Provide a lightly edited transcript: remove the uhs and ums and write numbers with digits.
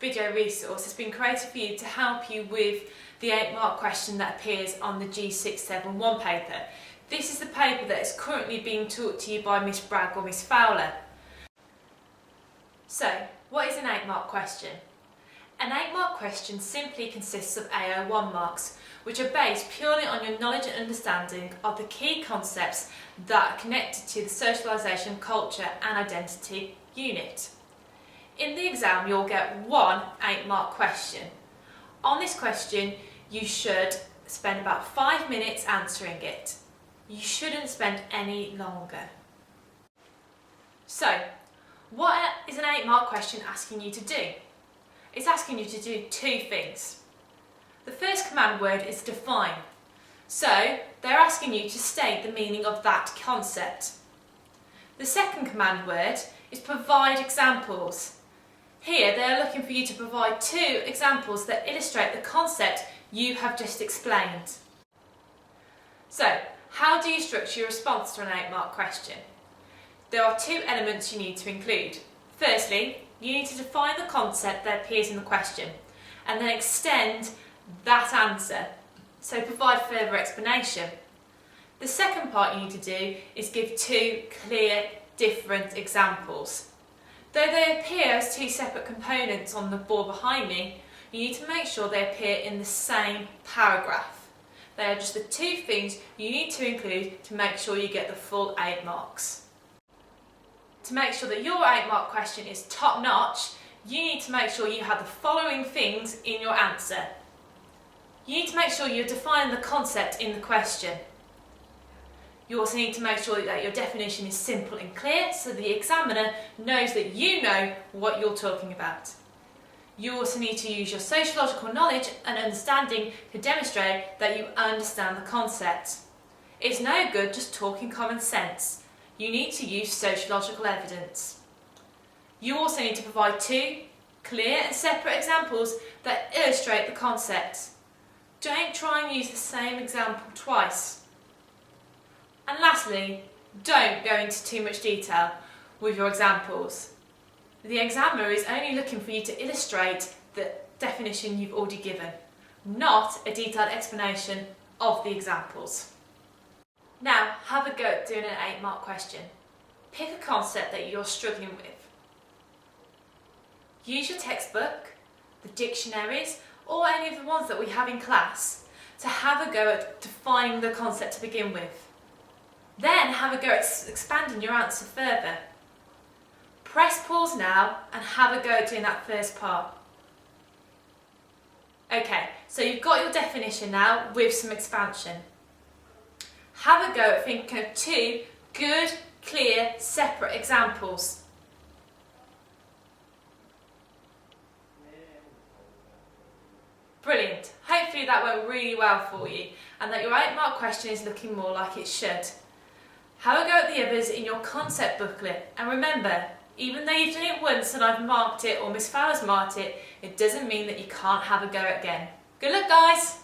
video resource has been created for you to help you with the 8-mark question that appears on the G671 paper. This is the paper that is currently being taught to you by Miss Bragg or Miss Fowler. So, what is an 8-mark question? An 8-mark question simply consists of AO1 marks, which are based purely on your knowledge and understanding of the key concepts that are connected to the socialisation, culture and identity unit. In the exam, you'll get one 8-mark question. On this question, you should spend about 5 minutes answering it. You shouldn't spend any longer. So, what is an 8-mark question asking you to do? It's asking you to do two things. The first command word is define. So, they're asking you to state the meaning of that concept. The second command word is provide examples. Here, they're looking for you to provide 2 examples that illustrate the concept you have just explained. So, how do you structure your response to an 8-mark question? There are 2 elements you need to include. Firstly, you need to define the concept that appears in the question and then extend that answer, so provide further explanation. The second part you need to do is give 2 clear, different examples. Though they appear as 2 separate components on the board behind me, you need to make sure they appear in the same paragraph. They are just the 2 things you need to include to make sure you get the full 8 marks. To make sure that your 8-mark question is top-notch, you need to make sure you have the following things in your answer. You need to make sure you're defining the concept in the question. You also need to make sure that your definition is simple and clear so the examiner knows that you know what you're talking about. You also need to use your sociological knowledge and understanding to demonstrate that you understand the concept. It's no good just talking common sense. You need to use sociological evidence. You also need to provide 2 clear and separate examples that illustrate the concept. Don't try and use the same example twice. And lastly, don't go into too much detail with your examples. The examiner is only looking for you to illustrate the definition you've already given, not a detailed explanation of the examples. Now, have a go at doing an 8-mark question. Pick a concept that you're struggling with. Use your textbook, the dictionaries, or any of the ones that we have in class to have a go at defining the concept to begin with. Then have a go at expanding your answer further. Press pause now and have a go at doing that first part. Okay, so you've got your definition now with some expansion. Have a go at thinking of 2 good, clear, separate examples. Brilliant. Hopefully that went really well for you and that your 8-mark question is looking more like it should. Have a go at the others in your concept booklet, and remember, even though you've done it once and I've marked it or Miss Fowler's marked it, it doesn't mean that you can't have a go again. Good luck, guys!